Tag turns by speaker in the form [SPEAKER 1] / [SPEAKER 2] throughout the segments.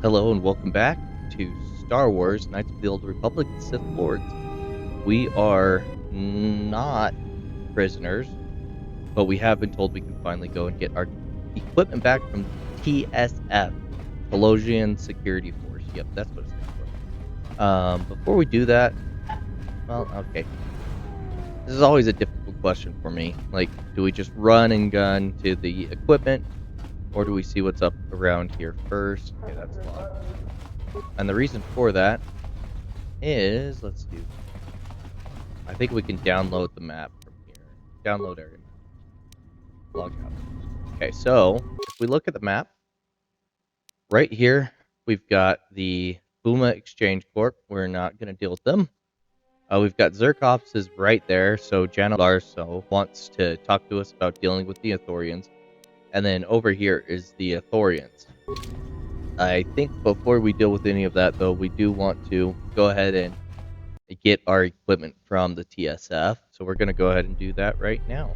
[SPEAKER 1] Hello and welcome back to Star Wars Knights of the Old Republic Sith Lords. We are not prisoners, but we have been told we can finally go and get our equipment back from TSF, Pelosian Security Force. Yep, that's what it stands for. Before we do that, okay. This is always a difficult question for me. Like, do we just run and gun to the equipment, or do we see what's up around here first? Okay, that's locked. And the reason for that is, let's do, I think we can download the map from here. Download area map. Log out. Okay, so if we look at the map, right here, we've got the Buma Exchange Corp. We're not going to deal with them. We've got Zerkoff's is right there, so Jana Larso wants to talk to us about dealing with the Ithorians. And then over here is the Ithorians. I think before we deal with any of that, though, we do want to go ahead and get our equipment from the TSF. So we're going to go ahead and do that right now.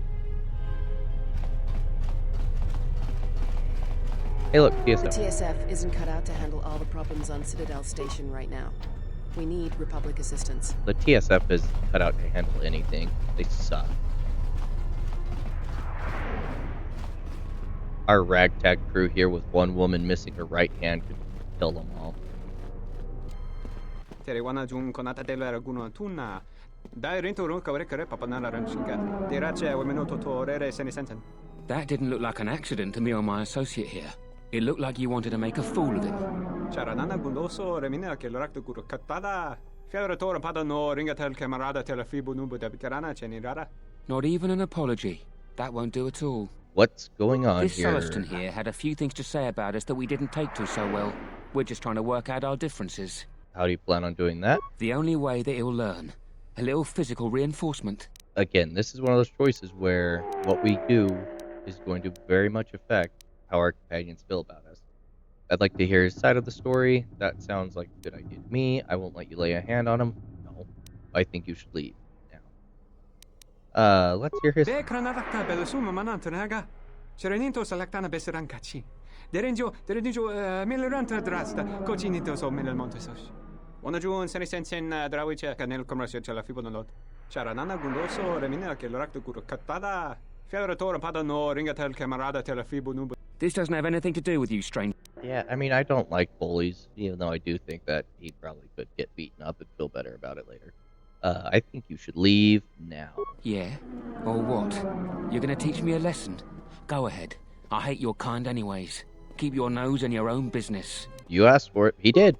[SPEAKER 1] Hey, look, TSF.
[SPEAKER 2] The TSF isn't cut out to handle all the problems on Citadel Station right now. We need Republic assistance.
[SPEAKER 1] The TSF is cut out to handle anything. They suck. Our ragtag crew here with one woman missing her right hand could kill them all.
[SPEAKER 3] That didn't look like an accident to me or my associate here. It looked like you wanted to make a fool of him. Not even an apology. That won't do at all.
[SPEAKER 1] What's going on
[SPEAKER 3] this
[SPEAKER 1] here?
[SPEAKER 3] This Celestin here had a few things to say about us that we didn't take to so well. We're just trying to work out our differences.
[SPEAKER 1] How do you plan on doing that?
[SPEAKER 3] The only way that he'll learn. A little physical reinforcement.
[SPEAKER 1] Again, this is one of those choices where what we do is going to very much affect how our companions feel about us. I'd like to hear his side of the story. That sounds like a good idea to me. I won't let you lay a hand on him. No. I think you should leave now. Let's hear his...
[SPEAKER 3] This doesn't have anything to do with you, stranger.
[SPEAKER 1] Yeah, I mean, I don't like bullies, even though I do think that he probably could get beaten up and feel better about it later. I think you should leave now.
[SPEAKER 3] Yeah? Or what? You're gonna teach me a lesson? Go ahead. I hate your kind anyways. Keep your nose in your own business.
[SPEAKER 1] You asked for it. He did.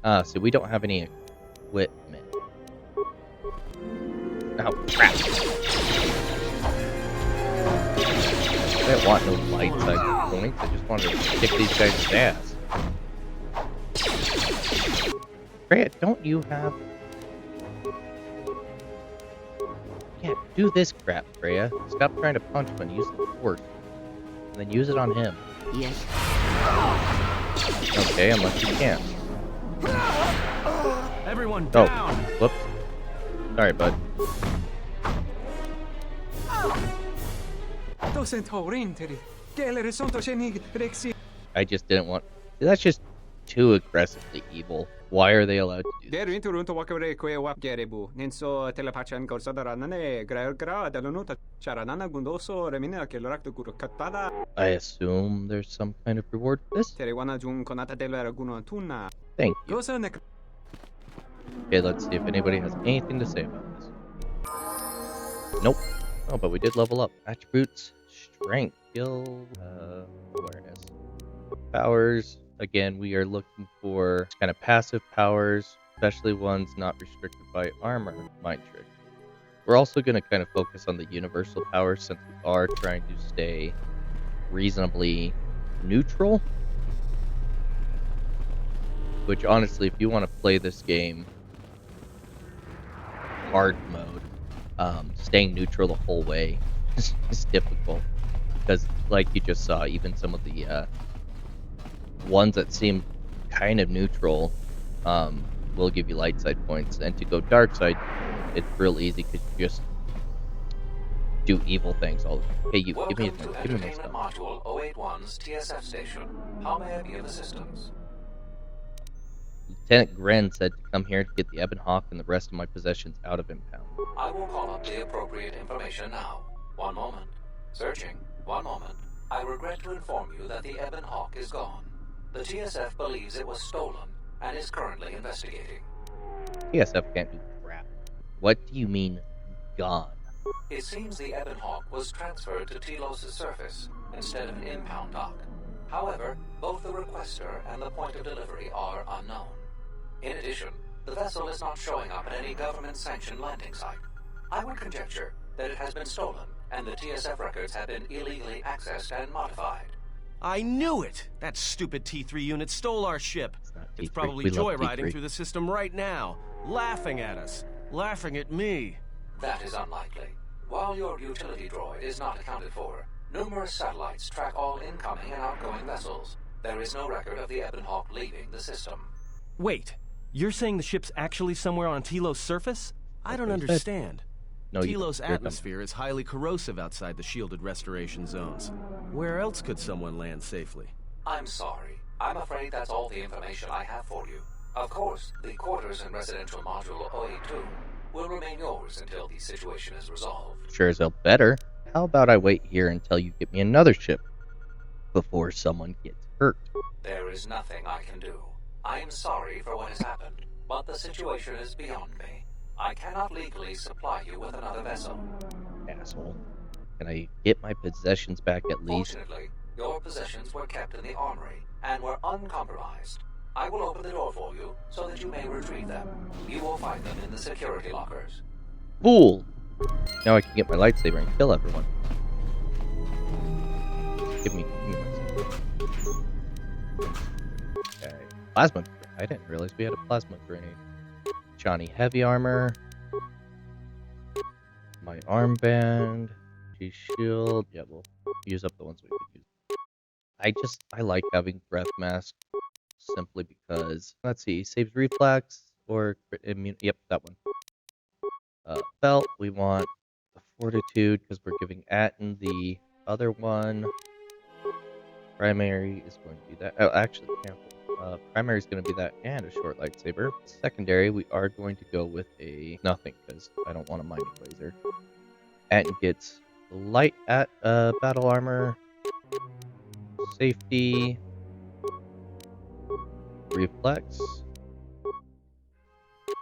[SPEAKER 1] So we don't have any equipment. Oh, crap. I didn't want no light side points. I just wanted to kick these guys' ass. Freya, don't you have... Yeah, do this crap, Freya. Stop trying to punch him and use the force. And then use it on him.
[SPEAKER 2] Yes.
[SPEAKER 1] Okay, unless you can't.
[SPEAKER 3] Everyone down!
[SPEAKER 1] Oh, whoops. Sorry, bud. I just didn't want... That's just too aggressively evil. Why are they allowed to do this? I assume there's some kind of reward for this? Thank you. Okay, let's see if anybody has anything to say about this. Nope. Oh, but we did level up. Attributes, strength, skill, awareness. Powers. Again, we are looking for kind of passive powers, especially ones not restricted by armor. Mind trick. We're also going to kind of focus on the universal powers since we are trying to stay reasonably neutral. Which, honestly, if you want to play this game hard mode, staying neutral the whole way is difficult. Because, like you just saw, even some of the ones that seem kind of neutral will give you light side points. And to go dark side, it's real easy because you just do evil things all the time. Hey, you, give me
[SPEAKER 4] Welcome to
[SPEAKER 1] my
[SPEAKER 4] Entertainment
[SPEAKER 1] stuff.
[SPEAKER 4] Module 081's TSF station. How may I be of assistance?
[SPEAKER 1] Lieutenant Gren said to come here to get the Ebon Hawk and the rest of my possessions out of impound.
[SPEAKER 4] I will call up the appropriate information now. One moment. Searching. One moment. I regret to inform you that the Ebon Hawk is gone. The TSF believes it was stolen and is currently investigating.
[SPEAKER 1] TSF can't do crap. What do you mean, gone?
[SPEAKER 4] It seems the Ebon Hawk was transferred to Telos' surface instead of an impound dock. However, both the requester and the point of delivery are unknown. In addition, the vessel is not showing up at any government-sanctioned landing site. I would conjecture that it has been stolen, and the TSF records have been illegally accessed and modified.
[SPEAKER 5] I knew it! That stupid T3 unit stole our ship. It's
[SPEAKER 1] T3.
[SPEAKER 5] probably
[SPEAKER 1] We love
[SPEAKER 5] joyriding
[SPEAKER 1] T3.
[SPEAKER 5] through the system right now, laughing at us, laughing at me.
[SPEAKER 4] That is unlikely. While your utility droid is not accounted for, numerous satellites track all incoming and outgoing vessels. There is no record of the Ebon Hawk leaving the system.
[SPEAKER 5] Wait, you're saying the ship's actually somewhere on Telos' surface? I don't
[SPEAKER 1] what he said.
[SPEAKER 5] understand.
[SPEAKER 1] No, you
[SPEAKER 5] Telos'
[SPEAKER 1] don't. You're
[SPEAKER 5] atmosphere is highly corrosive outside the shielded restoration zones. Where else could someone land safely?
[SPEAKER 4] I'm sorry. I'm afraid that's all the information I have for you. Of course, the quarters in Residential Module 082 will remain yours until the situation is resolved.
[SPEAKER 1] Sure as hell better. How about I wait here until you get me another ship before someone gets hurt?
[SPEAKER 4] There is nothing I can do. I am sorry for what has happened, but the situation is beyond me. I cannot legally supply you with another vessel.
[SPEAKER 1] Asshole. Can I get my possessions back at least?
[SPEAKER 4] Fortunately, your possessions were kept in the armory and were uncompromised. I will open the door for you so that you may retrieve them. You will find them in the security lockers.
[SPEAKER 1] Fool! Now I can get my lightsaber and kill everyone. Give me my stuff. Okay. Plasma. I didn't realize we had a plasma grenade. Johnny heavy armor. My armband. G shield. Yeah, we'll use up the ones we could use. I like having breath mask simply because, let's see, saves reflex or immune. Yep, that one. Belt, we want the fortitude because we're giving Atten the other one. Primary is going to be that. Oh, actually, careful. Primary is going to be that and a short lightsaber. Secondary, we are going to go with a nothing because I don't want a mining laser. Atten gets light at battle armor, safety, reflex,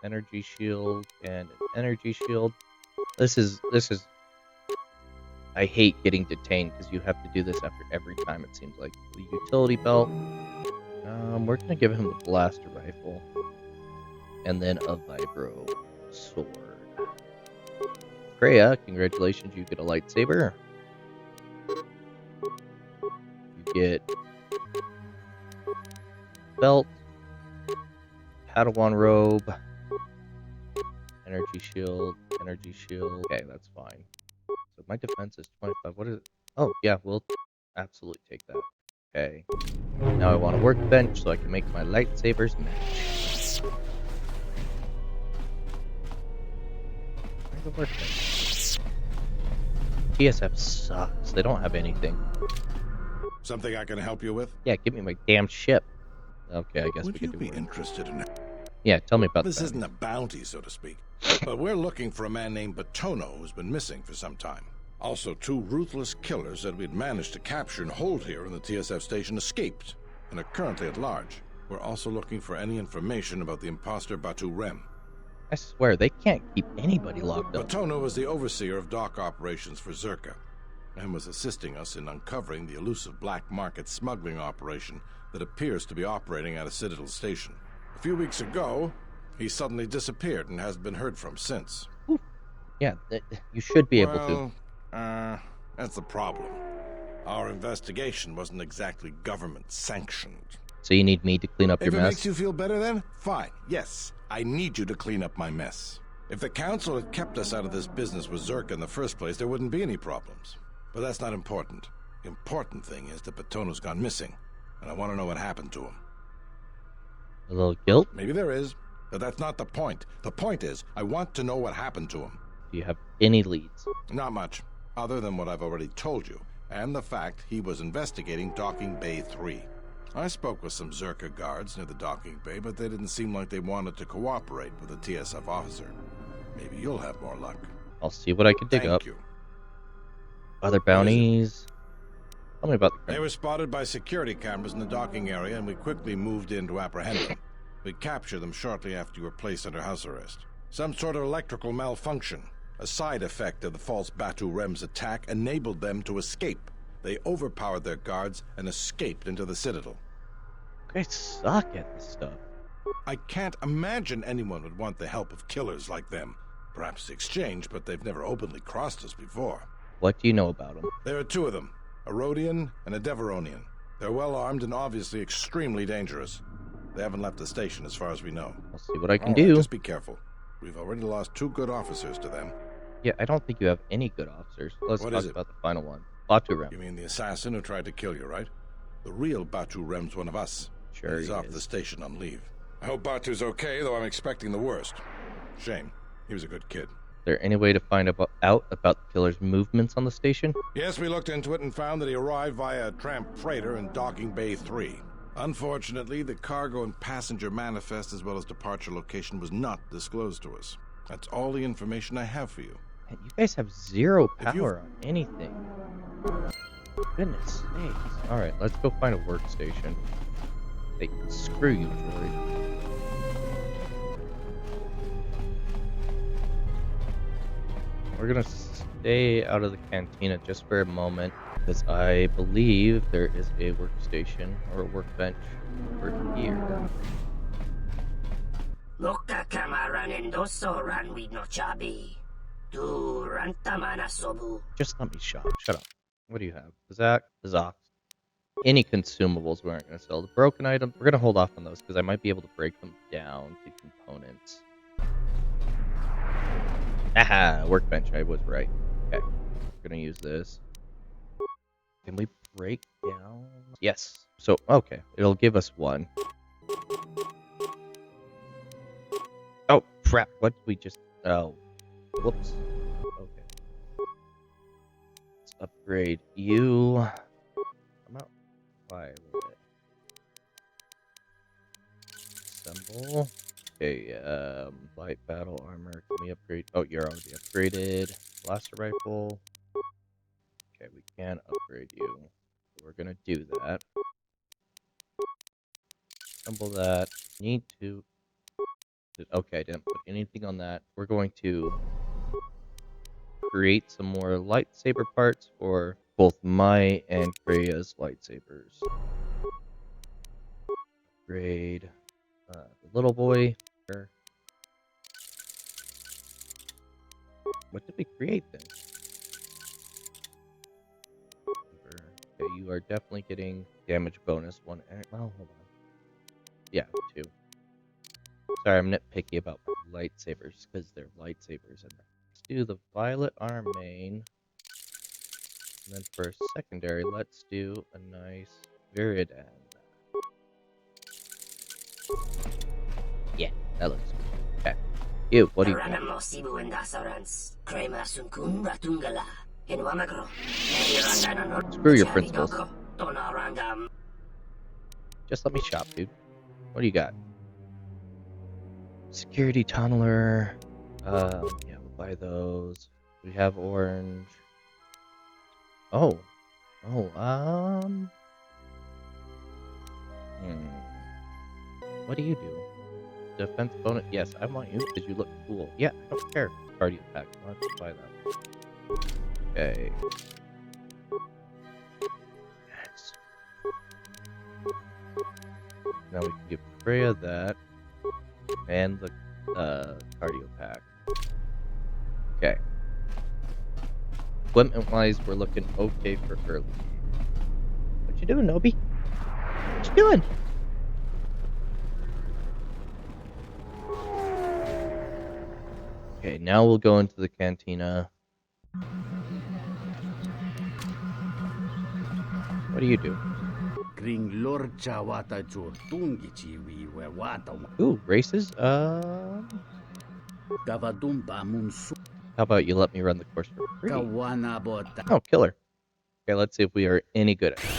[SPEAKER 1] energy shield, and an energy shield. This is. I hate getting detained because you have to do this after every time. It seems like the utility belt. We're gonna give him the blaster rifle, and then a vibro sword. Freya, congratulations! You get a lightsaber. You get belt, Padawan robe, energy shield. Okay, that's fine. So my defense is 25. What is it? Oh, yeah, we'll absolutely take that. Okay. Now I want a workbench so I can make my lightsabers match. Where's the workbench? TSF sucks. They don't have anything.
[SPEAKER 6] Something I can help you with?
[SPEAKER 1] Yeah, give me my damn ship. Okay, I guess
[SPEAKER 6] Would
[SPEAKER 1] we could
[SPEAKER 6] you
[SPEAKER 1] do
[SPEAKER 6] be
[SPEAKER 1] work.
[SPEAKER 6] interested in...
[SPEAKER 1] Yeah, tell me about
[SPEAKER 6] This
[SPEAKER 1] that.
[SPEAKER 6] isn't a bounty, so to speak. But we're looking for a man named Batono who's been missing for some time. Also, two ruthless killers that we'd managed to capture and hold here in the TSF station escaped and are currently at large. We're also looking for any information about the imposter Batu Rem.
[SPEAKER 1] I swear, they can't keep anybody locked up.
[SPEAKER 6] Batono was the overseer of dock operations for Zerka and was assisting us in uncovering the elusive black market smuggling operation that appears to be operating at a Citadel station. A few weeks ago, he suddenly disappeared and hasn't been heard from since.
[SPEAKER 1] Yeah, you should be able to.
[SPEAKER 6] That's the problem. Our investigation wasn't exactly government-sanctioned.
[SPEAKER 1] So you need me to clean up
[SPEAKER 6] If
[SPEAKER 1] your
[SPEAKER 6] it
[SPEAKER 1] mess?
[SPEAKER 6] makes you feel better then, fine. Yes, I need you to clean up my mess. If the Council had kept us out of this business with Zerka in the first place, there wouldn't be any problems. But that's not important. The important thing is that Batono's gone missing, and I want to know what happened to him.
[SPEAKER 1] A little guilt?
[SPEAKER 6] Maybe there is, but that's not the point. The point is, I want to know what happened to him.
[SPEAKER 1] Do you have any leads?
[SPEAKER 6] Not much. other than what I've already told you, and the fact he was investigating Docking Bay 3. I spoke with some Zerka guards near the docking bay, but they didn't seem like they wanted to cooperate with a TSF officer. Maybe you'll have more luck.
[SPEAKER 1] I'll see what I can dig up.
[SPEAKER 6] Thank you.
[SPEAKER 1] Other bounties. Tell me about the
[SPEAKER 6] They were spotted by security cameras in the docking area, and we quickly moved in to apprehend them. We captured them shortly after you were placed under house arrest. Some sort of electrical malfunction, a side effect of the false Batu Rem's attack, enabled them to escape. They overpowered their guards and escaped into the Citadel.
[SPEAKER 1] You guys suck at this stuff.
[SPEAKER 6] I can't imagine anyone would want the help of killers like them. Perhaps the exchange, but they've never openly crossed us before.
[SPEAKER 1] What do you know about them?
[SPEAKER 6] There are two of them, a Rhodian and a Deveronian. They're well armed and obviously extremely dangerous. They haven't left the station as far as we know.
[SPEAKER 1] I'll see what I can
[SPEAKER 6] All right,
[SPEAKER 1] do.
[SPEAKER 6] just be careful. We've already lost 2 good officers to them.
[SPEAKER 1] Yeah, I don't think you have any good officers. Let's
[SPEAKER 6] What
[SPEAKER 1] talk
[SPEAKER 6] is it?
[SPEAKER 1] about the final one. Batu Rem.
[SPEAKER 6] You mean the assassin who tried to kill you, right? The real Batu Rem's one of us.
[SPEAKER 1] Sure
[SPEAKER 6] And he's
[SPEAKER 1] he
[SPEAKER 6] off
[SPEAKER 1] is.
[SPEAKER 6] the station on leave. I hope Batu's okay, though I'm expecting the worst. Shame. He was a good kid.
[SPEAKER 1] Is there any way to find out about the killer's movements on the station?
[SPEAKER 6] Yes, we looked into it and found that he arrived via a tramp freighter in Docking Bay 3. Unfortunately, the cargo and passenger manifest as well as departure location was not disclosed to us. That's all the information I have for you.
[SPEAKER 1] Man, you guys have zero
[SPEAKER 6] If you-
[SPEAKER 1] power on anything. Goodness sakes. Alright, let's go find a workstation. Hey, screw you, droid. We're gonna stay out of the cantina just for a moment, because I believe there is a workstation or a workbench over here.
[SPEAKER 7] Loka kamaran endoso ran we no chabi. Tu rantamana sobu.
[SPEAKER 1] Just let me shut up. What do you have? Zach. Any consumables we aren't going to sell. The broken items, we're going to hold off on those because I might be able to break them down to components. Aha! Workbench, I was right. Okay. We're going to use this. Can we break down? Yes. So, okay. It'll give us one. Oh, crap. What did we just... Oh. Whoops. Okay. Let's upgrade you. I'm out. Why? Assemble. Okay, light battle armor. Can we upgrade? Oh, you're already upgraded. Blaster rifle. Okay, we can upgrade you. So we're gonna do that. Assemble that. Need to... Okay, I didn't put anything on that. We're going to create some more lightsaber parts for both my and Freya's lightsabers. Upgrade the little boy. What did we create then? Okay, you are definitely getting damage bonus 1. Well, hold on. Yeah, 2. Sorry, I'm nitpicky about lightsabers because they're lightsabers. And let's do the violet arm main. And then for a secondary, let's do a nice Viridian. Yeah, that looks good. Okay. Ew, what do you got?
[SPEAKER 7] Ranamo sibu endasarans. Krema sunkun ratungala. Inwamagro.
[SPEAKER 1] Screw your principles. Just let me shop, dude. What do you got? Security tunneler. Yeah, we'll buy those. We have orange. Oh. What do you do? Defense bonus? Yes, I want you because you look cool. Yeah, I don't care. Cardio pack. Let's buy that. Okay. Yes. Now we can give Freya that. And the cardio pack. Okay. Equipment-wise, we're looking okay for early. What you doing, Nobi? What you doing? Okay, now we'll go into the cantina. What do you do?
[SPEAKER 8] Ooh,
[SPEAKER 1] Ooh, races? How about you let me run the course for free?
[SPEAKER 7] Kawanabota.
[SPEAKER 1] Oh, killer. Okay, let's see if we are any good at it.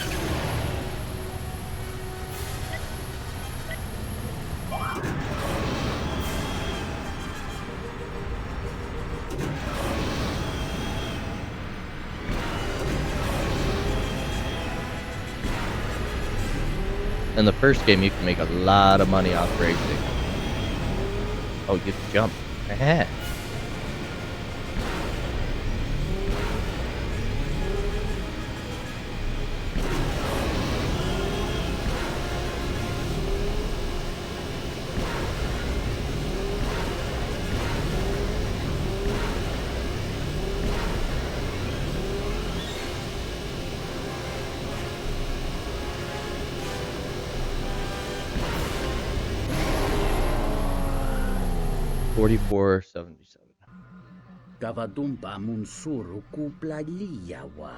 [SPEAKER 1] In the first game, you can make a lot of money off racing. Oh, you can jump. Ahead. $44.77.
[SPEAKER 7] Kavadumpa munsuru kuplaliyawa.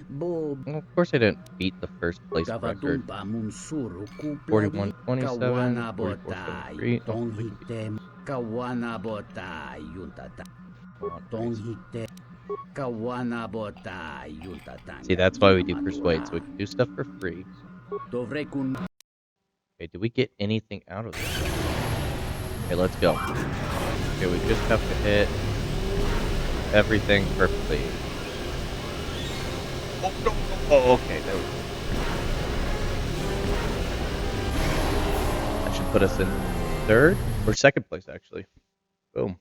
[SPEAKER 7] Bob.
[SPEAKER 1] Well, of course, I didn't beat the first place record.
[SPEAKER 7] Kavadumpa munsuru kuplali.
[SPEAKER 1] 41.27,
[SPEAKER 7] Kawanabota.
[SPEAKER 1] 44.73. Oh,
[SPEAKER 7] Tonghite. Kawanabota. Yuntata. Tonghite. Kawanabota. Yuntata.
[SPEAKER 1] see, that's why we do persuade, so we can do stuff for free.
[SPEAKER 7] Dovrekun.
[SPEAKER 1] Okay, did we get anything out of this? Okay, let's go. Okay, we just have to hit everything perfectly. Oh, no. Oh, okay, there we go. That should put us in third or second place, actually. Boom.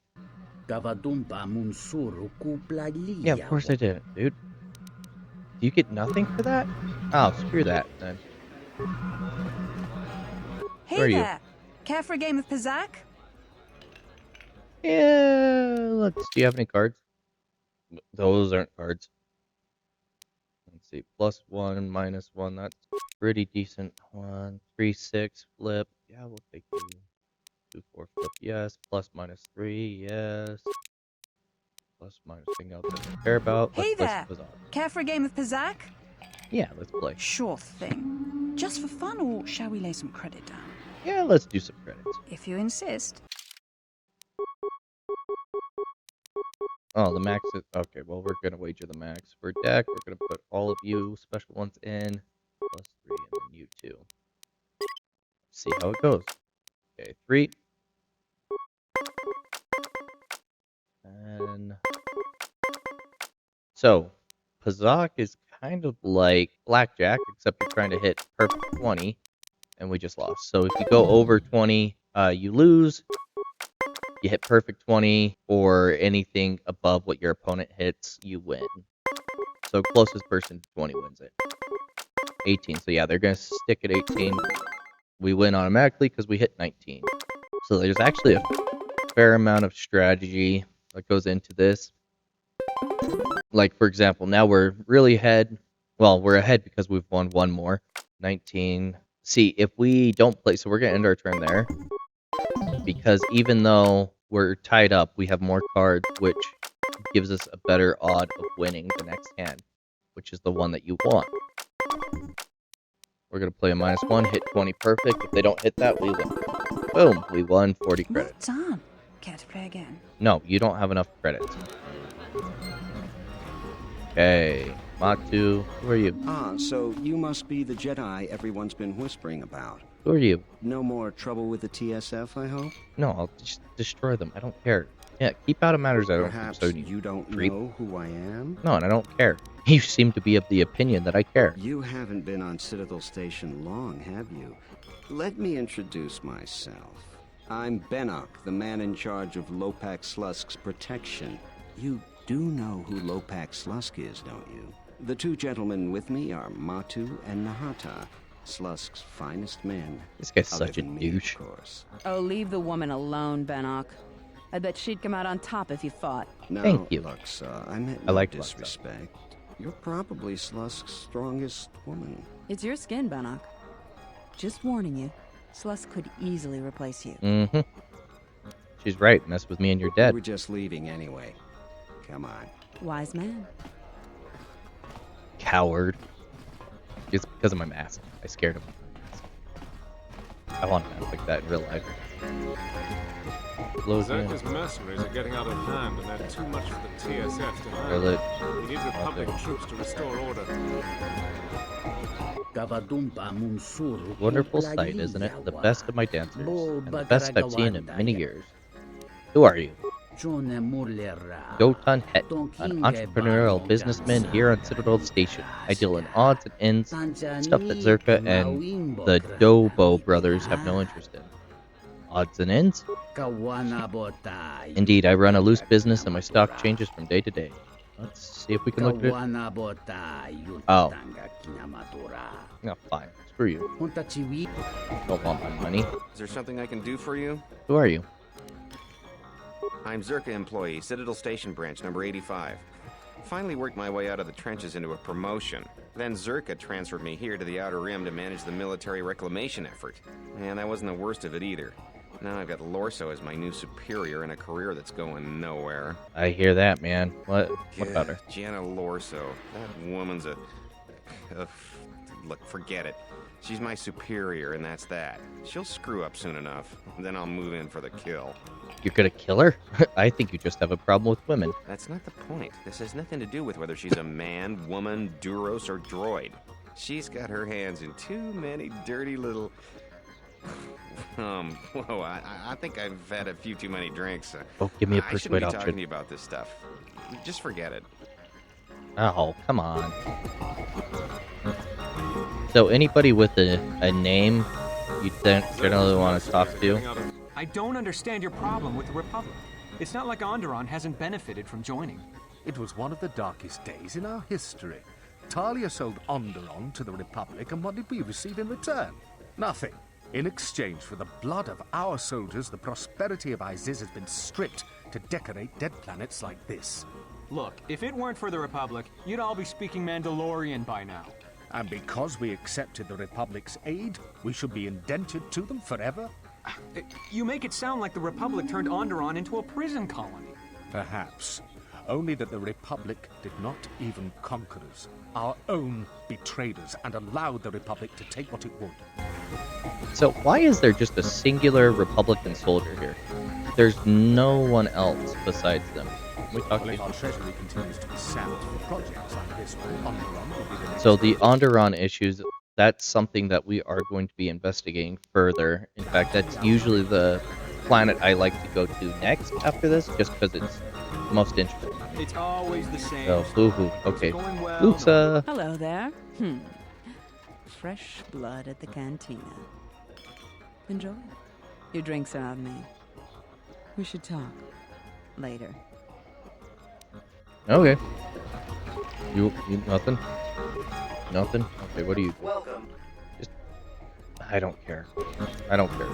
[SPEAKER 7] Kavadumpa munsuru kuplaliyawa.
[SPEAKER 1] Yeah, of course I did it, dude. Do you get nothing for that? Oh, screw that, then.
[SPEAKER 8] Hey
[SPEAKER 1] Where are you?
[SPEAKER 8] there! Care for a game of Pizzak?
[SPEAKER 1] Yeah, let's. Do you have any cards? Those aren't cards. Let's see. +1, -1. That's pretty decent. 1, 3, 6, flip. Yeah, we'll take you. 2, 4, flip. Yes. +/-3. Yes. Plus/- thing else I don't care about.
[SPEAKER 8] Hey
[SPEAKER 1] Let's play
[SPEAKER 8] there!
[SPEAKER 1] some Pizzak.
[SPEAKER 8] Care for a game of Pizzak?
[SPEAKER 1] Yeah, let's play.
[SPEAKER 8] Sure thing. Just for fun, or shall we lay some credit down?
[SPEAKER 1] Yeah, let's do some credits.
[SPEAKER 8] If you insist.
[SPEAKER 1] Oh, the max is... Okay, well, we're going to wager the max. For deck, we're going to put all of you special ones in. +3, and then you 2. See how it goes. Okay, 3. And... So, Pizzak is kind of like Blackjack, except you're trying to hit perfect 20, and we just lost. So if you go over 20, you lose. You hit perfect 20, or anything above what your opponent hits, you win. So closest person to 20 wins it. 18. So yeah, they're going to stick at 18. We win automatically because we hit 19. So there's actually a fair amount of strategy that goes into this. Like, for example, now we're really ahead. Well, we're ahead because we've won one more. 19. See, if we don't play, so we're going to end our turn there. Because even though we're tied up, we have more cards, which gives us a better odd of winning the next hand, which is the one that you want. We're going to play a -1, hit 20 perfect. If they don't hit that, we win. Boom, we won 40
[SPEAKER 8] Well
[SPEAKER 1] credits.
[SPEAKER 8] done. Care to play again?
[SPEAKER 1] No, you don't have enough credits. Okay, Matu, who are you?
[SPEAKER 9] Ah, so you must be the Jedi everyone's been whispering about.
[SPEAKER 1] Who are you?
[SPEAKER 9] No more trouble with the TSF, I hope?
[SPEAKER 1] No, I'll just destroy them. I don't care. Yeah, keep out of matters I don't
[SPEAKER 9] Perhaps
[SPEAKER 1] so you
[SPEAKER 9] you don't
[SPEAKER 1] creep.
[SPEAKER 9] know who I am?
[SPEAKER 1] No, and I don't care. You seem to be of the opinion that I care.
[SPEAKER 9] You haven't been on Citadel Station long, have you? Let me introduce myself. I'm Benok, the man in charge of Lopak Slusk's protection. You do know who Lopak Slusk is, don't you? The two gentlemen with me are Matu and Nahata, Slusk's finest men.
[SPEAKER 1] This guy's
[SPEAKER 9] Other
[SPEAKER 1] such a
[SPEAKER 9] than me,
[SPEAKER 1] douche.
[SPEAKER 9] of course.
[SPEAKER 8] Oh, leave the woman alone, Benok. I bet she'd come out on top if you fought.
[SPEAKER 9] No,
[SPEAKER 1] Thank you.
[SPEAKER 9] Luxa, I meant
[SPEAKER 1] I
[SPEAKER 9] no
[SPEAKER 1] like Luxa.
[SPEAKER 9] disrespect. You're probably Slusk's strongest woman.
[SPEAKER 8] It's your skin, Benok. Just warning you, Slusk could easily replace you.
[SPEAKER 1] Mm-hmm. She's right. Mess with me and you're
[SPEAKER 9] We
[SPEAKER 1] dead.
[SPEAKER 9] were just leaving anyway. Come on.
[SPEAKER 8] Wise man.
[SPEAKER 1] Coward. It's because of my mask. I scared him. I want to act like that in real life. Load in.
[SPEAKER 10] Zerka's mercenaries are getting out of hand, and they're too much for the TSF to
[SPEAKER 1] Kill it.
[SPEAKER 10] handle. We need Republic troops to restore order.
[SPEAKER 1] Wonderful sight, isn't it? The best of my dancers, and the best I've seen in many years. Who are you? Jotun Het, an entrepreneurial businessman here on Citadel Station. I deal in odds and ends, stuff that Zerka and the Dobo brothers have no interest in. Odds and ends? Indeed, I run a loose business and my stock changes from day to day. Let's see if we can look at it. Oh. No, fine. Screw you. Don't want my money.
[SPEAKER 9] Is there something I can do for you?
[SPEAKER 1] Who are you?
[SPEAKER 9] I'm Zerka employee, Citadel Station branch, number 85. Finally worked my way out of the trenches into a promotion. Then Zerka transferred me here to the Outer Rim to manage the military reclamation effort. And that wasn't the worst of it either. Now I've got Lorso as my new superior and a career that's going nowhere.
[SPEAKER 1] I hear that, man. What about her?
[SPEAKER 9] Jenna Lorso. That woman's a... Look, forget it. She's my superior, and that's that. She'll screw up soon enough. Then I'll move in for the kill.
[SPEAKER 1] You're gonna kill her? I think you just have a problem with women.
[SPEAKER 9] That's not the point. This has nothing to do with whether she's a man, woman, Duros, or droid. She's got her hands in too many dirty little... whoa, I think I've had a few too many drinks.
[SPEAKER 1] Oh, give me a
[SPEAKER 9] I shouldn't
[SPEAKER 1] persuade
[SPEAKER 9] be talking
[SPEAKER 1] option.
[SPEAKER 9] to you about this stuff. Just forget it.
[SPEAKER 1] Oh, come on. So anybody with a name you generally want to talk to?
[SPEAKER 11] I don't understand your problem with the Republic. It's not like Onderon hasn't benefited from joining.
[SPEAKER 12] It was one of the darkest days in our history. Talia sold Onderon to the Republic, and what did we receive in return? Nothing. In exchange for the blood of our soldiers, the prosperity of Iziz has been stripped to decorate dead planets like this.
[SPEAKER 11] Look, if it weren't for the Republic, you'd all be speaking Mandalorian by now.
[SPEAKER 12] And because we accepted the Republic's aid, we should be indentured to them forever?
[SPEAKER 11] You make it sound like the Republic turned Onderon into a prison colony.
[SPEAKER 12] Perhaps. Only that the Republic did not even conquer us. Our own betrayed us and allowed the Republic to take what it would.
[SPEAKER 1] So why is there just a singular Republican soldier here? There's no one else besides them. We talk
[SPEAKER 12] Well, if our treasury continues to be sapped for projects like this one, Onderon will be the next.
[SPEAKER 1] So the Onderon issues, that's something that we are going to be investigating further. In fact, that's usually the planet I like to go to next after this, just because it's the most interesting.
[SPEAKER 11] It's always the same.
[SPEAKER 1] So, boo-hoo. Okay.
[SPEAKER 11] Well.
[SPEAKER 1] Luxa.
[SPEAKER 8] Hello there. Fresh blood at the cantina. Enjoy. Your drinks are on me. We should talk. Later.
[SPEAKER 1] Okay. You nothing? Nothing? Okay, what do you do?
[SPEAKER 7] Welcome.
[SPEAKER 1] I don't care. I don't care.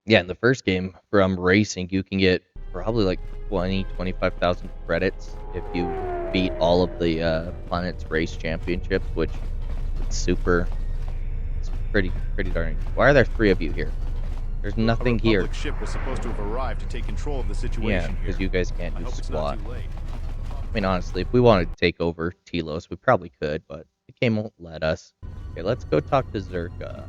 [SPEAKER 1] Yeah, in the first game, from racing, you can get probably like 25,000 credits if you beat all of the planet's race championships, which is it's pretty darn. Why are there 3 of you here? There's nothing here.
[SPEAKER 13] A Republic ship was supposed to have arrived to take control of the situation.
[SPEAKER 1] Yeah, because you guys can't
[SPEAKER 13] I
[SPEAKER 1] do
[SPEAKER 13] hope it's not
[SPEAKER 1] squat.
[SPEAKER 13] too late.
[SPEAKER 1] I mean, honestly, if we wanted to take over Telos, we probably could, but the game won't let us. Okay, let's go talk to Zerka.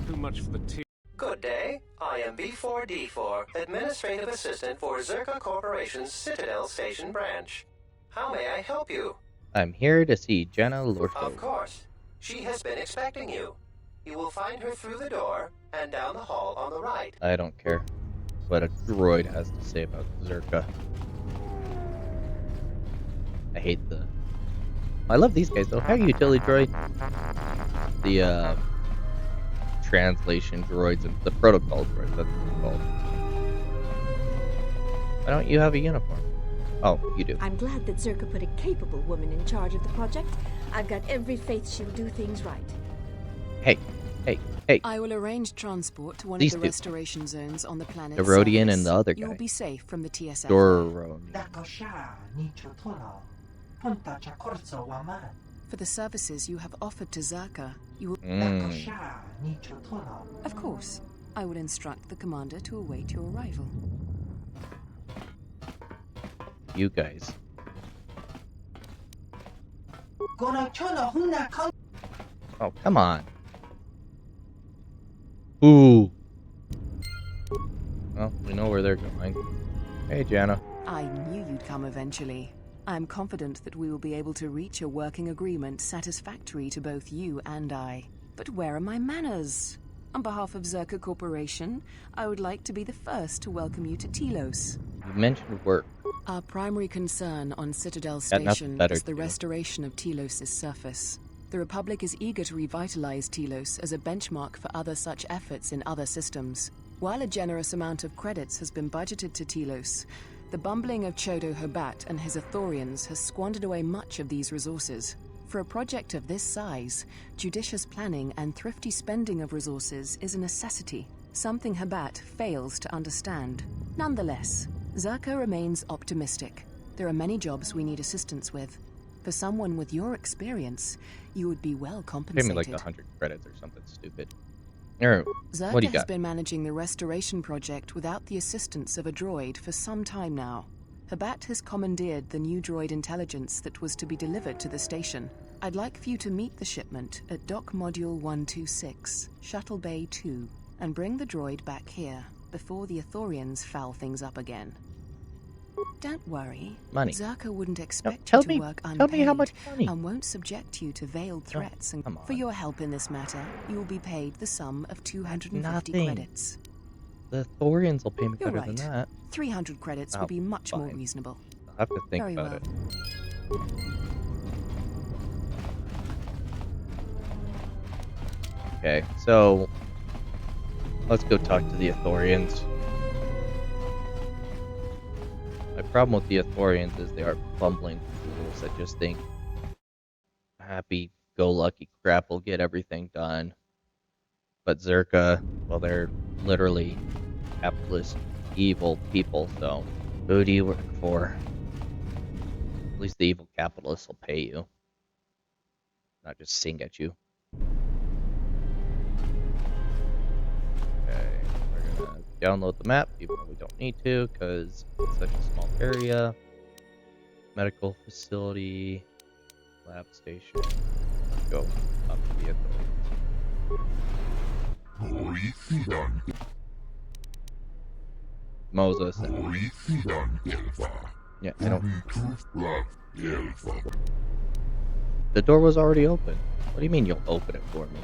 [SPEAKER 10] Too much for the team.
[SPEAKER 4] Good day. I am B4D4, Administrative Assistant for Zerka Corporation's Citadel Station branch. How may I help you?
[SPEAKER 1] I'm here to see Jenna Lorto.
[SPEAKER 4] Of course. She has been expecting you. You will find her through the door and down the hall on the right.
[SPEAKER 1] I don't care what a droid has to say about Zerka. I hate I love these guys though. Hi, utility droid. The translation droids and the protocol droids, that's what they're called. Why don't you have a uniform? Oh, you do.
[SPEAKER 14] I'm glad that Zerka put a capable woman in charge of the project. I've got every faith she'll do things right.
[SPEAKER 1] Hey.
[SPEAKER 2] I will arrange transport to one
[SPEAKER 1] These
[SPEAKER 2] of the
[SPEAKER 1] two.
[SPEAKER 2] restoration zones on the planet.
[SPEAKER 1] The Rodian and the other guy.
[SPEAKER 2] You'll be safe from the TSF.
[SPEAKER 1] Doron.
[SPEAKER 2] For the services you have offered to Zerka, you will... Of course. I will instruct the commander to await your arrival.
[SPEAKER 1] You guys. Oh, come on. Ooh. Well, we know where they're going. Hey, Jana.
[SPEAKER 2] I knew you'd come eventually. I'm confident that we will be able to reach a working agreement satisfactory to both you and I. But where are my manners? On behalf of Zerka Corporation, I would like to be the first to welcome you to Telos.
[SPEAKER 1] You mentioned work.
[SPEAKER 2] Our primary concern on Citadel
[SPEAKER 1] Got nothing
[SPEAKER 2] Station
[SPEAKER 1] better
[SPEAKER 2] is the
[SPEAKER 1] to do.
[SPEAKER 2] restoration of Telos' surface. The Republic is eager to revitalize Telos as a benchmark for other such efforts in other systems. While a generous amount of credits has been budgeted to Telos, the bumbling of Chodo Habat and his Ithorians has squandered away much of these resources. For a project of this size, judicious planning and thrifty spending of resources is a necessity, something Habat fails to understand. Nonetheless, Zerka remains optimistic. There are many jobs we need assistance with. For someone with your experience, you would be well
[SPEAKER 1] Pay
[SPEAKER 2] compensated.
[SPEAKER 1] me like 100 credits or something stupid. Alright, what do
[SPEAKER 2] Zerka
[SPEAKER 1] you
[SPEAKER 2] has
[SPEAKER 1] got?
[SPEAKER 2] been managing the restoration project without the assistance of a droid for some time now. Habat has commandeered the new droid intelligence that was to be delivered to the station. I'd like for you to meet the shipment at Dock Module 126, Shuttle Bay 2, and bring the droid back here before the Ithorians foul things up again. Don't worry.
[SPEAKER 1] Money.
[SPEAKER 2] Zerka wouldn't expect
[SPEAKER 1] tell
[SPEAKER 2] you to
[SPEAKER 1] me-
[SPEAKER 2] work unpaid
[SPEAKER 1] tell me how much money.
[SPEAKER 2] and won't subject you to veiled threats. And
[SPEAKER 1] come on.
[SPEAKER 2] for your help in this matter, you will be paid the sum of 250
[SPEAKER 1] Nothing.
[SPEAKER 2] credits.
[SPEAKER 1] The Thorians will pay me
[SPEAKER 2] You're
[SPEAKER 1] better
[SPEAKER 2] right.
[SPEAKER 1] than that.
[SPEAKER 2] 300 credits
[SPEAKER 1] Oh,
[SPEAKER 2] would be much more
[SPEAKER 1] fine.
[SPEAKER 2] reasonable.
[SPEAKER 1] I'll have to think
[SPEAKER 2] Very
[SPEAKER 1] about
[SPEAKER 2] well.
[SPEAKER 1] it. Okay, so let's go talk to the Ithorians. My problem with the Ithorians is they are bumbling fools that just think happy-go-lucky crap will get everything done. But Zerka, well, they're literally capitalist, evil people, so who do you work for? At least the evil capitalists will pay you, not just sing at you. Okay, we're gonna download the map, even though we don't need to, because it's such a small area. Medical facility, lab station. Let's go up to the authorities. Moses. Yeah, I don't. The door was already open. What do you mean you'll open it for me?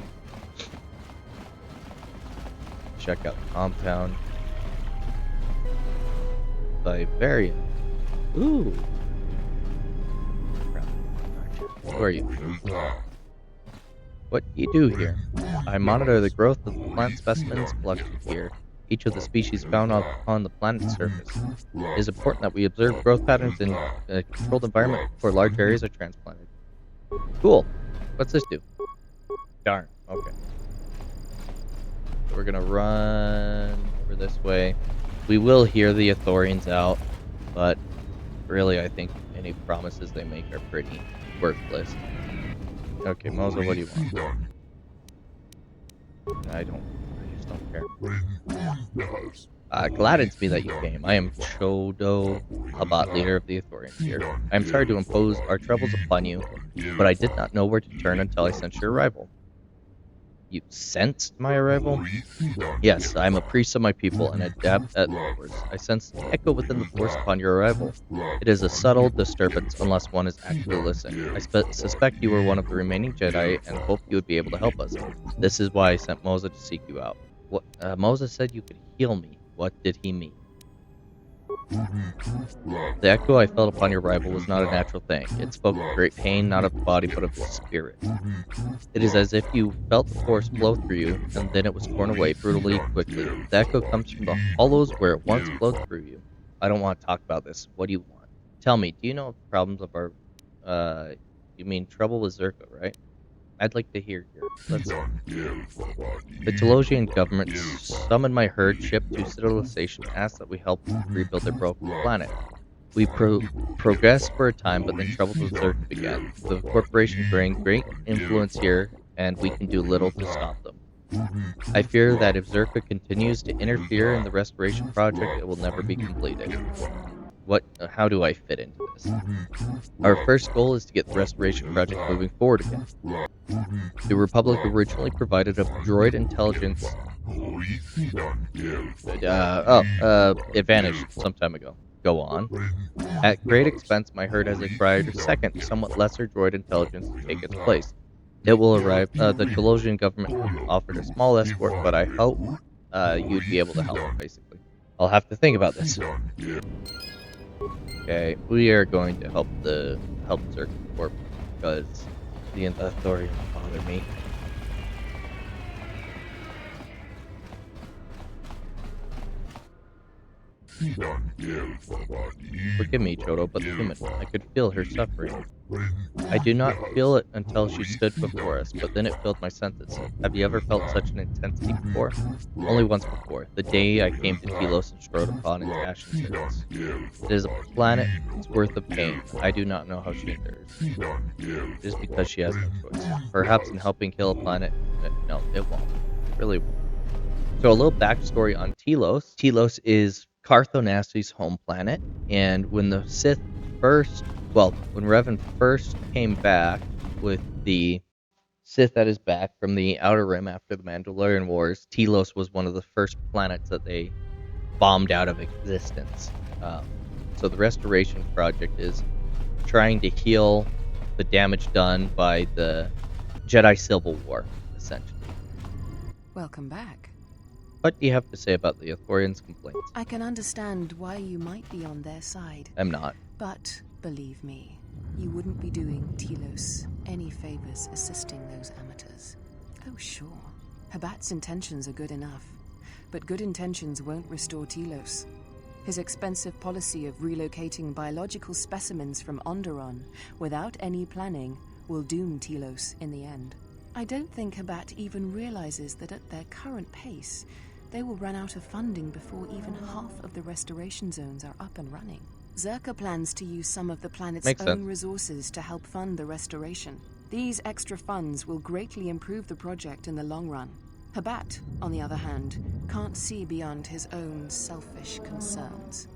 [SPEAKER 1] Check out the compound. Siberia. Ooh. Who are you? What do you do here? I monitor the growth of the plant specimens collected here. Each of the species found upon the planet's surface. It is important that we observe growth patterns in a controlled environment before large areas are transplanted. Cool. What's this do? Darn. Okay. So we're gonna run over this way. We will hear the Ithorians out, but really I think any promises they make are pretty worthless. Okay, Moza, what do you want? I just don't care. Glad it's me that you came. I am Chodo Habat, leader of the Ithorians here. I am sorry to impose our troubles upon you, but I did not know where to turn until I sensed your arrival. You sensed my arrival? Yes, I am a priest of my people and adept at the Force. I sensed an echo within the Force upon your arrival. It is a subtle disturbance unless one is actively listening. I suspect you were one of the remaining Jedi and hope you would be able to help us. This is why I sent Moza to seek you out. What Moza said you could heal me. What did he mean? The echo I felt upon your arrival was not a natural thing. It spoke of great pain, not of the body, but of the spirit. It is as if you felt the force flow through you, and then it was torn away brutally, quickly. The echo comes from the hollows where it once flowed through you. I don't want to talk about this. What do you want? Tell me, do you know the problems of our... you mean trouble with Zerka, right? I'd like to hear your... The Telosian government summoned my herd ship to Citadel Station and asked that we help rebuild their broken planet. We progressed for a time, but then troubles with Zerka began. The corporation gained great influence here, and we can do little to stop them. I fear that if Zerka continues to interfere in the restoration project, it will never be completed. How do I fit into this? Our first goal is to get the restoration project moving forward again. The Republic originally provided a droid intelligence it vanished some time ago. Go on. At great expense, my herd has acquired a second, somewhat lesser droid intelligence to take its place. It will arrive. The Delosian government offered a small escort, but I hope you'd be able to help, basically. I'll have to think about this. Okay, we are going to help Zerk Corp because the Authorians bother me. Forgive me, Chodo, but the human. I could feel her suffering. I do not feel it until she stood before us, but then it filled my senses. Have you ever felt such an intensity before? Only once before, the day I came to Telos and strode upon its ashen surface. It is a planet's worth of pain. I do not know how she endures. It is because she has no choice. Perhaps in helping kill a planet... No, it won't. It really won't. So a little backstory on Telos. Telos is Carthonasti's home planet, and when the Sith when Revan first came back with the Sith at his back from the Outer Rim after the Mandalorian Wars, Telos was one of the first planets that they bombed out of existence. So the restoration project is trying to heal the damage done by the Jedi Civil War, essentially.
[SPEAKER 2] Welcome back.
[SPEAKER 1] What do you have to say about the Authorians' complaints?
[SPEAKER 2] I can understand why you might be on their side.
[SPEAKER 1] I'm not.
[SPEAKER 2] But, believe me, you wouldn't be doing Telos any favors assisting those amateurs. Oh, sure. Habat's intentions are good enough. But good intentions won't restore Telos. His expensive policy of relocating biological specimens from Onderon without any planning will doom Telos in the end. I don't think Habat even realizes that at their current pace, they will run out of funding before even half of the restoration zones are up and running. Zerka plans to use some of the planet's own resources to help fund the restoration. These extra funds will greatly improve the project in the long run. Habat, on the other hand, can't see beyond his own selfish concerns.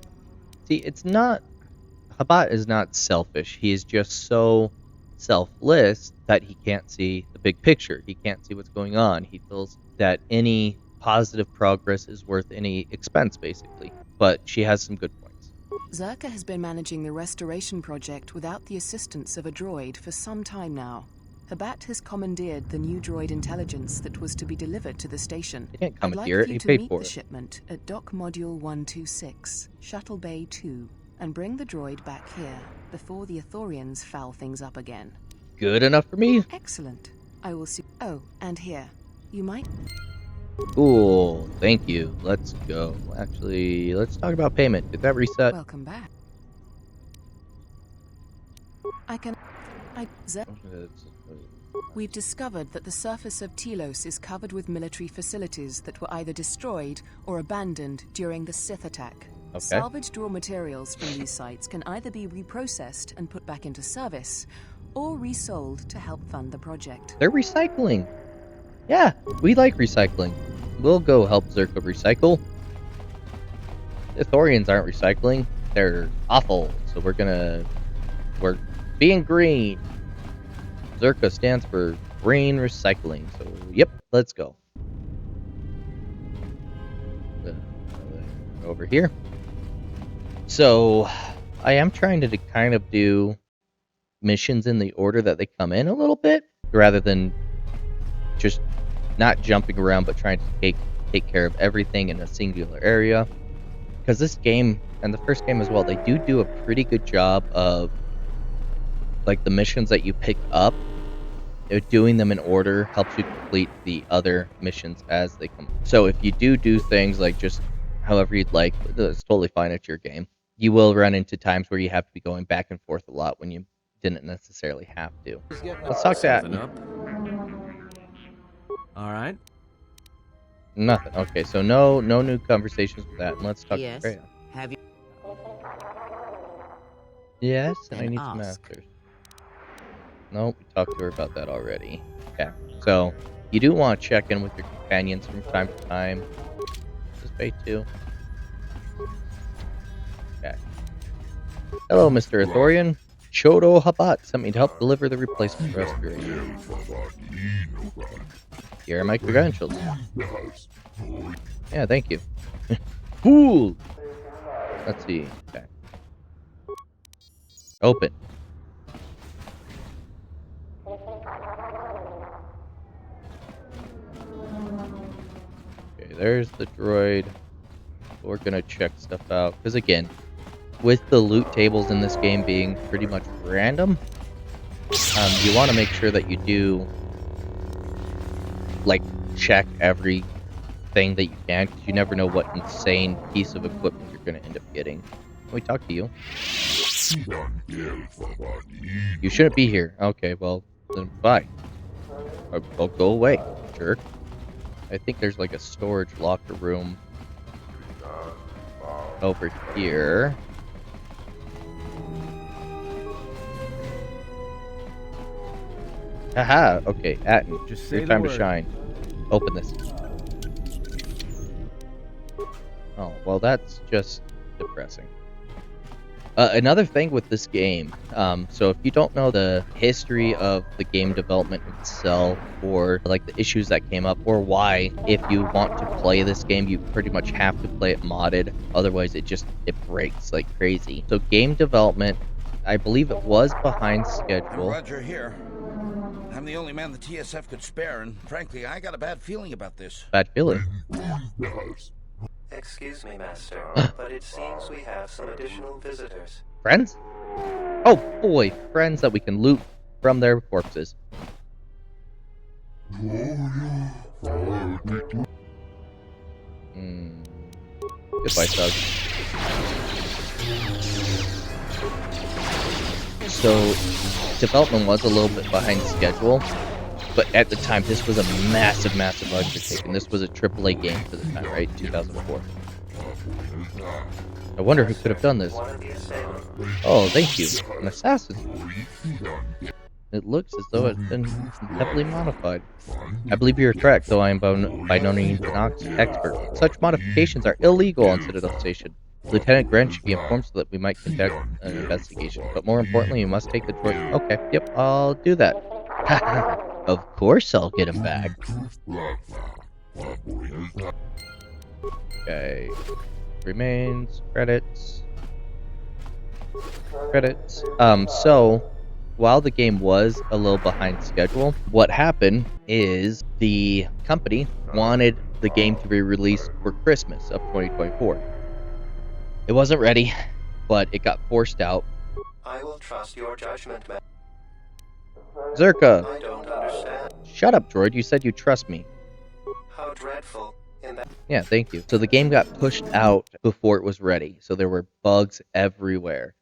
[SPEAKER 1] See, Habat is not selfish. He is just so selfless that he can't see the big picture. He can't see what's going on. He feels that any positive progress is worth any expense, basically. But she has some good points.
[SPEAKER 2] Zerka has been managing the restoration project without the assistance of a droid for some time now. Habat has commandeered the new droid intelligence that was to be delivered to the station.
[SPEAKER 1] He can't
[SPEAKER 2] I'd like
[SPEAKER 1] commandeer it,
[SPEAKER 2] you
[SPEAKER 1] he
[SPEAKER 2] to
[SPEAKER 1] paid
[SPEAKER 2] meet
[SPEAKER 1] for
[SPEAKER 2] the
[SPEAKER 1] it.
[SPEAKER 2] shipment at Dock Module 126, Shuttle Bay 2, and bring the droid back here before the Authorians foul things up again.
[SPEAKER 1] Good enough for me.
[SPEAKER 2] Excellent. I will see. Oh, and here. You might...
[SPEAKER 1] Cool. Thank you. Let's go. Actually, let's talk about payment. Did that reset?
[SPEAKER 2] Welcome back. We've discovered that the surface of Telos is covered with military facilities that were either destroyed or abandoned during the Sith attack.
[SPEAKER 1] Okay.
[SPEAKER 2] Salvaged raw materials from these sites can either be reprocessed and put back into service, or resold to help fund the project.
[SPEAKER 1] They're recycling. Yeah, we like recycling. We'll go help Zerka recycle. The Thorians aren't recycling. They're awful. So we're being green. Zerka stands for green recycling. So, yep, let's go. Over here. So, I am trying to kind of do missions in the order that they come in a little bit, rather than just not jumping around, but trying to take care of everything in a singular area. Because this game, and the first game as well, they do a pretty good job of, like, the missions that you pick up, doing them in order helps you complete the other missions as they come. So if you do things like just however you'd like, it's totally fine, it's your game. You will run into times where you have to be going back and forth a lot when you didn't necessarily have to. Let's talk that.
[SPEAKER 5] All right.
[SPEAKER 1] Nothing. Okay, so no new conversations with that. And let's talk to Freya.
[SPEAKER 7] Have you?
[SPEAKER 1] Yes, and I
[SPEAKER 7] Then
[SPEAKER 1] need some
[SPEAKER 7] ask.
[SPEAKER 1] answers. Nope, we talked to her about that already. Okay, so you do want to check in with your companions from time to time. This is Bay 2. Okay. Hello, Mr. Athorian. Chodo Habat sent me to help deliver the replacement respirator. Here are my credentials. Yeah, thank you. Cool! Let's see. Okay. Open. Okay, there's the droid. We're gonna check stuff out. Because again, with the loot tables in this game being pretty much random, you want to make sure that you do, like, check everything that you can, because you never know what insane piece of equipment you're going to end up getting. Can we talk to you? You shouldn't be here. Okay, well, then bye. I'll go away, jerk. I think there's like a storage locker room over here. Haha, okay, Atten,
[SPEAKER 5] Just
[SPEAKER 1] your
[SPEAKER 5] say
[SPEAKER 1] time
[SPEAKER 5] the
[SPEAKER 1] to
[SPEAKER 5] word.
[SPEAKER 1] shine. Open this. Oh, well, that's just depressing. Another thing with this game, so if you don't know the history of the game development itself, or like the issues that came up, or why, if you want to play this game, you pretty much have to play it modded, otherwise it breaks like crazy. So game development, I believe it was behind schedule.
[SPEAKER 15] Roger here. I'm the only man the TSF could spare, and frankly, I got a bad feeling about this.
[SPEAKER 1] Bad feeling.
[SPEAKER 4] Excuse me, Master, but it seems we have some additional visitors.
[SPEAKER 1] Friends? Oh boy, friends that we can loot from their corpses. Goodbye, Thug. So, development was a little bit behind schedule, but at the time, this was a massive, massive undertaking. This was a AAA game for the time, right? 2004. I wonder who could have done this. Oh, thank you. An assassin. It looks as though it's been heavily modified. I believe you're correct, though I am by no means an expert. Such modifications are illegal on Citadel Station. Lieutenant Grant should be informed so that we might conduct an investigation. But more importantly, you must take the droid. Okay, yep, I'll do that. Of course I'll get him back. Okay. Remains, credits. Credits. So, while the game was a little behind schedule, what happened is the company wanted the game to be released for Christmas of 2024. It wasn't ready, but it got forced out.
[SPEAKER 4] I will trust your judgment, man.
[SPEAKER 1] Zerka!
[SPEAKER 4] I don't understand.
[SPEAKER 1] Shut up, droid. You said you trust me.
[SPEAKER 4] How dreadful. In that.
[SPEAKER 1] Yeah, thank you. So the game got pushed out before it was ready, so there were bugs everywhere.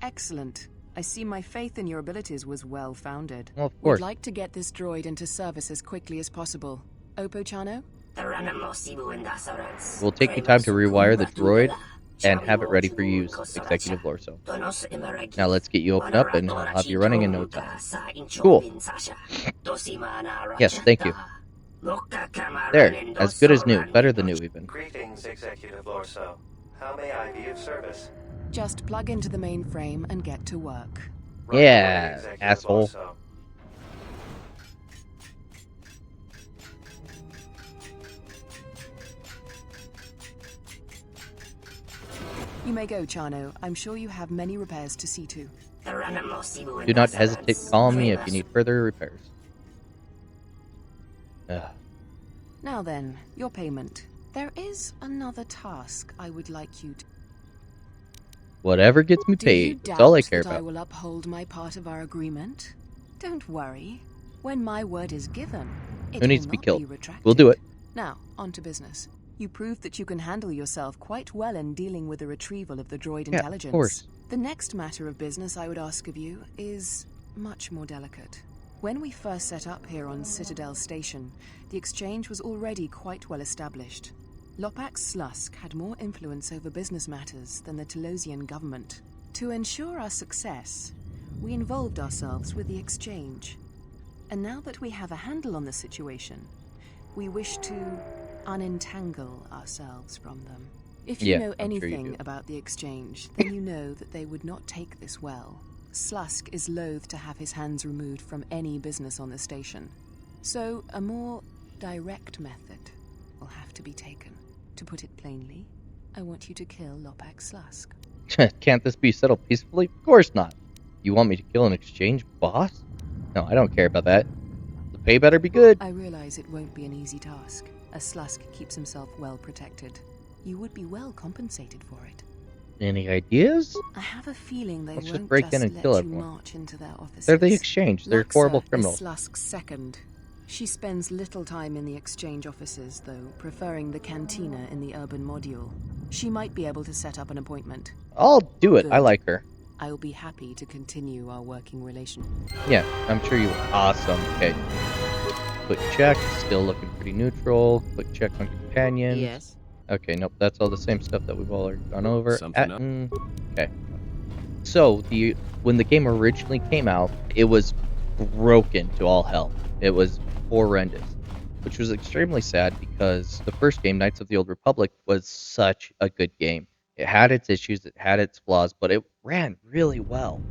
[SPEAKER 2] Excellent. I see my faith in your abilities was well founded.
[SPEAKER 1] Well, of course.
[SPEAKER 2] We'd like to get this droid into service as quickly as possible. Opo-chano?
[SPEAKER 1] We'll take your time to rewire the droid and have it ready for use, Executive Lorso. Now let's get you opened up and I'll have you running in no time. Cool. Yes, thank you. There, as good as new, better than new even.
[SPEAKER 4] Greetings, Executive Lorso. How may I be of service?
[SPEAKER 2] Just plug into the mainframe and get to work.
[SPEAKER 1] Yeah, asshole.
[SPEAKER 4] Lorso.
[SPEAKER 2] You may go, Chano. I'm sure you have many repairs to see to.
[SPEAKER 1] Do not hesitate to call me if you need further repairs.
[SPEAKER 2] Now then, your payment. There is another task I would like you to...
[SPEAKER 1] Whatever gets me
[SPEAKER 2] Do you
[SPEAKER 1] paid,
[SPEAKER 2] doubt
[SPEAKER 1] that's all I care
[SPEAKER 2] that I
[SPEAKER 1] about.
[SPEAKER 2] will uphold my part of our agreement? Don't worry. When my word is given, it
[SPEAKER 1] Who needs
[SPEAKER 2] will
[SPEAKER 1] to be
[SPEAKER 2] not
[SPEAKER 1] killed?
[SPEAKER 2] retracted.
[SPEAKER 1] We'll do it.
[SPEAKER 2] Now, on to business. You proved that you can handle yourself quite well in dealing with the retrieval of the droid
[SPEAKER 1] Yeah,
[SPEAKER 2] intelligence.
[SPEAKER 1] of course.
[SPEAKER 2] The next matter of business I would ask of you is much more delicate. When we first set up here on Citadel Station, the exchange was already quite well established. Lopax Slusk had more influence over business matters than the Telosian government. To ensure our success, we involved ourselves with the exchange. And now that we have a handle on the situation, we wish to unentangle ourselves from them. If you
[SPEAKER 1] Yeah,
[SPEAKER 2] know
[SPEAKER 1] I'm sure you
[SPEAKER 2] anything
[SPEAKER 1] do.
[SPEAKER 2] about the exchange, then you know that they would not take this well. Slusk is loath to have his hands removed from any business on the station. So a more direct method will have to be taken. To put it plainly, I want you to kill Lopak Slusk.
[SPEAKER 1] Can't this be settled peacefully? Of course not. You want me to kill an exchange boss? No, I don't care about that. The pay better be good.
[SPEAKER 2] I realize it won't be an easy task, as Slusk keeps himself well protected. You would be well compensated for it.
[SPEAKER 1] Any ideas?
[SPEAKER 2] I have a feeling they
[SPEAKER 1] Let's
[SPEAKER 2] won't
[SPEAKER 1] just break in and
[SPEAKER 2] let
[SPEAKER 1] kill
[SPEAKER 2] you
[SPEAKER 1] everyone.
[SPEAKER 2] march into their offices.
[SPEAKER 1] They're the exchange. They're
[SPEAKER 2] Luxa
[SPEAKER 1] horrible
[SPEAKER 2] is
[SPEAKER 1] criminals.
[SPEAKER 2] Slusk's second. She spends little time in the exchange offices, though, preferring the cantina in the urban module. She might be able to set up an appointment.
[SPEAKER 1] I'll do it. I
[SPEAKER 2] Good.
[SPEAKER 1] like her.
[SPEAKER 2] I will be happy to continue our working relation.
[SPEAKER 1] Yeah, I'm sure you will. Awesome. Okay. Quick check. Still looking pretty neutral. Quick check on companions.
[SPEAKER 8] Yes.
[SPEAKER 1] Okay, nope. That's all the same stuff that we've already gone over.
[SPEAKER 5] Something up?
[SPEAKER 1] Okay. So, when the game originally came out, it was broken to all hell. It was horrendous, which was extremely sad because the first game, Knights of the Old Republic, was such a good game. It had its issues, it had its flaws, but it ran really well.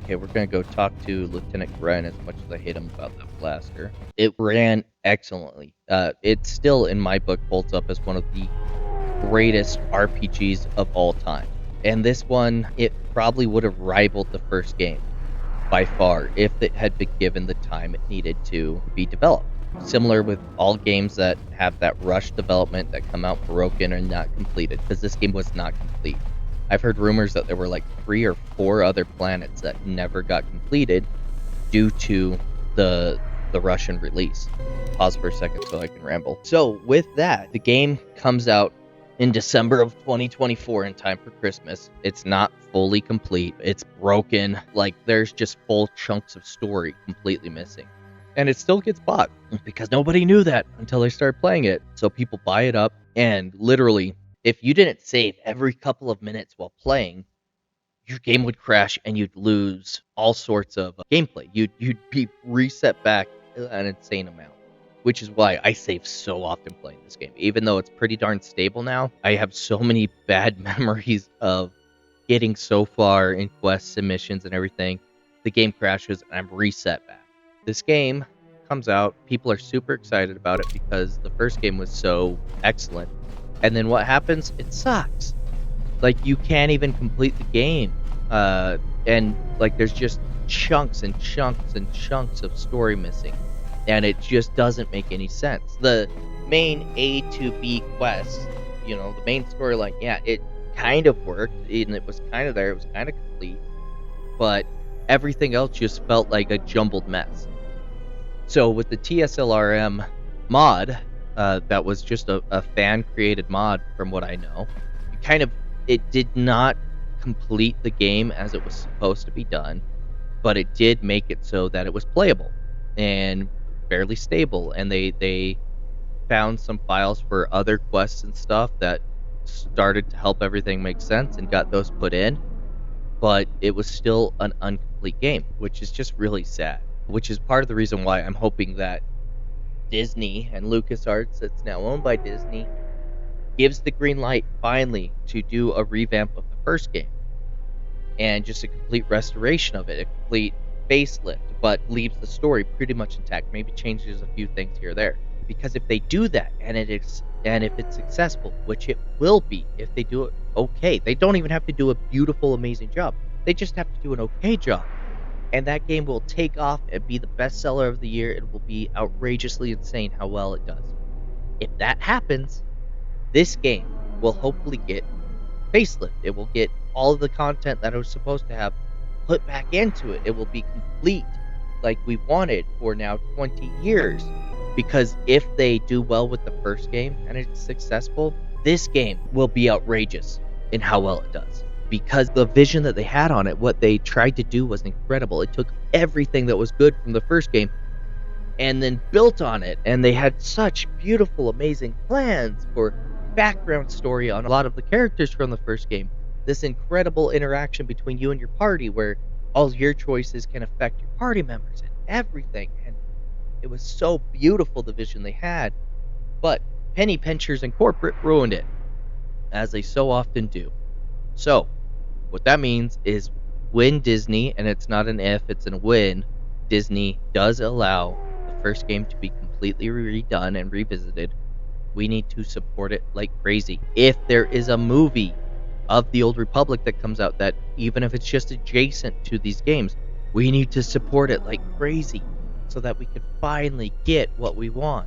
[SPEAKER 1] Okay, we're going to go talk to Lieutenant Gren, as much as I hate him about that blaster. It ran excellently. It still, in my book, holds up as one of the greatest RPGs of all time. And this one, it probably would have rivaled the first game by far if it had been given the time it needed to be developed. Similar with all games that have that rush development that come out broken and not completed, because this game was not complete. I've heard rumors that there were like 3 or 4 other planets that never got completed due to the Russian release. Pause for a second so I can ramble. So with that, the game comes out in December of 2024 in time for Christmas. It's not fully complete. It's broken. Like, there's just full chunks of story completely missing. And it still gets bought because nobody knew that until they started playing it. So people buy it up, and literally, if you didn't save every couple of minutes while playing, your game would crash and you'd lose all sorts of gameplay. You'd be reset back an insane amount. Which is why I save so often playing this game. Even though it's pretty darn stable now, I have so many bad memories of getting so far in quests and missions and everything. The game crashes and I'm reset back. This game comes out, people are super excited about it because the first game was so excellent. And then what happens? It sucks. Like, you can't even complete the game. And like, there's just chunks and chunks and chunks of story missing. And it just doesn't make any sense. The main A to B quest, the main storyline, yeah, it kind of worked, and it was kind of there, it was kind of complete, but everything else just felt like a jumbled mess. So with the TSLRM mod, that was just a fan-created mod from what I know, it did not complete the game as it was supposed to be done, but it did make it so that it was playable and fairly stable, and they found some files for other quests and stuff that started to help everything make sense and got those put in, but it was still an incomplete game, which is just really sad, which is part of the reason why I'm hoping that Disney and LucasArts, that's now owned by Disney, gives the green light finally to do a revamp of the first game and just a complete restoration of it, a complete facelift, but leaves the story pretty much intact, maybe changes a few things here or there. Because if they do that, and if it's successful, which it will be if they do it okay, they don't even have to do a beautiful, amazing job. They just have to do an okay job. And that game will take off and be the bestseller of the year. It will be outrageously insane how well it does. If that happens, this game will hopefully get facelift. It will get all of the content that it was supposed to have put back into it. It will be complete like we wanted for now 20 years. Because if they do well with the first game and it's successful, this game will be outrageous in how well it does. Because the vision that they had on it, what they tried to do was incredible. It took everything that was good from the first game and then built on it. And they had such beautiful, amazing plans for background story on a lot of the characters from the first game. This incredible interaction between you and your party where all your choices can affect your party members and everything. And it was so beautiful, the vision they had. But penny pinchers and corporate ruined it. as they so often do. So, what that means is when Disney, and it's not an if, it's a when, Disney does allow the first game to be completely redone and revisited, we need to support it like crazy. If there is a movie of the Old Republic that comes out that, even if it's just adjacent to these games, we need to support it like crazy so that we can finally get what we want.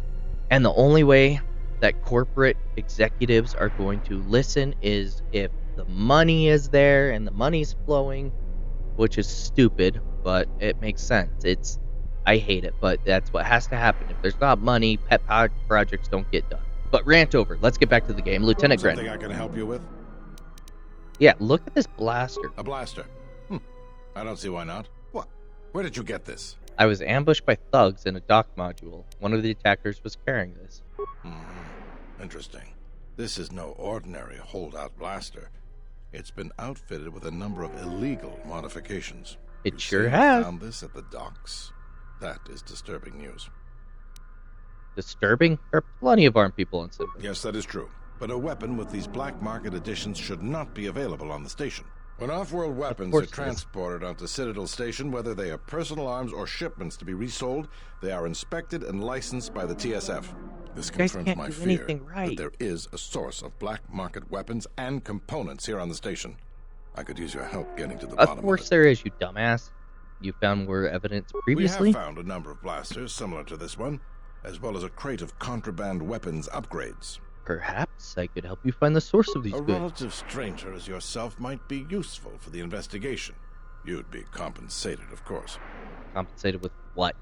[SPEAKER 1] And the only way that corporate executives are going to listen is if the money is there and the money's flowing, which is stupid, but it makes sense. I hate it, but that's what has to happen. If there's not money, pet projects don't get done. But rant over. Let's get back to the game. Lieutenant Gren.
[SPEAKER 6] Something I can help you with?
[SPEAKER 1] Yeah, look at this blaster.
[SPEAKER 6] A blaster? I don't see why not. What? Where did you get this?
[SPEAKER 1] I was ambushed by thugs in a dock module. One of the attackers was carrying this.
[SPEAKER 6] Interesting. This is no ordinary holdout blaster. It's been outfitted with a number of illegal modifications.
[SPEAKER 1] It sure has.
[SPEAKER 6] Found this at the docks. That is disturbing news.
[SPEAKER 1] Disturbing? There are plenty of armed people in Sith.
[SPEAKER 6] Yes, that is true. But a weapon with these black market editions should not be available on the station. When off-world weapons are transported onto Citadel Station, whether they are personal arms or shipments to be resold, they are inspected and licensed by the TSF. This confirms my fear that there is a source of black market weapons and components here on the station. I could use your help getting to the bottom of it.
[SPEAKER 1] Of course there is, you dumbass. You found more evidence previously?
[SPEAKER 6] We have found a number of blasters similar to this one, as well as a crate of contraband weapons upgrades.
[SPEAKER 1] Perhaps I could help you find the source of these goods.
[SPEAKER 6] A relative stranger as yourself might be useful for the investigation. You'd be compensated, of course.
[SPEAKER 1] Compensated with what?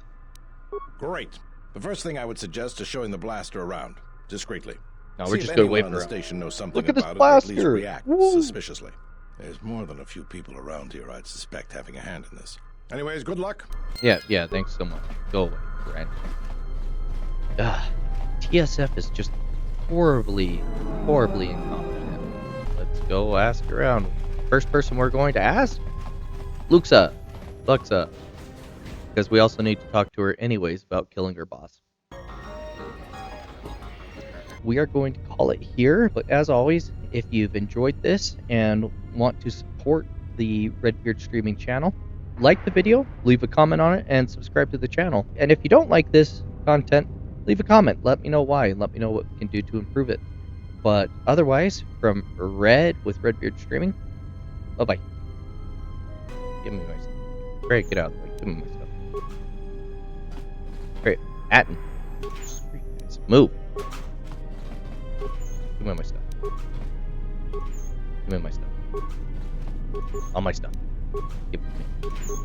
[SPEAKER 6] Great. The first thing I would suggest is showing the blaster around, discreetly.
[SPEAKER 1] No, we're just going to wait for
[SPEAKER 6] the station knows something
[SPEAKER 1] Look at
[SPEAKER 6] about
[SPEAKER 1] this blaster.
[SPEAKER 6] it, or at least react
[SPEAKER 1] Woo.
[SPEAKER 6] suspiciously. There's more than a few people around here I'd suspect having a hand in this. Anyways, good luck.
[SPEAKER 1] Yeah, thanks so much. Go away, Brent. TSF is just horribly incompetent. Let's go ask around. First person we're going to ask? Luxa. Because we also need to talk to her anyways about killing her boss. We are going to call it here, but as always, if you've enjoyed this and want to support the Redbeard streaming channel, like the video, leave a comment on it, and subscribe to the channel. And if you don't like this content, leave a comment. Let me know why, and let me know what we can do to improve it. But otherwise, from Red with Redbeard Streaming, bye-bye. Give me my stuff. Great, get out of the way. Give me my stuff. Great, Atten. Move. Give me my stuff. Give me my stuff. All my stuff. Give it to me.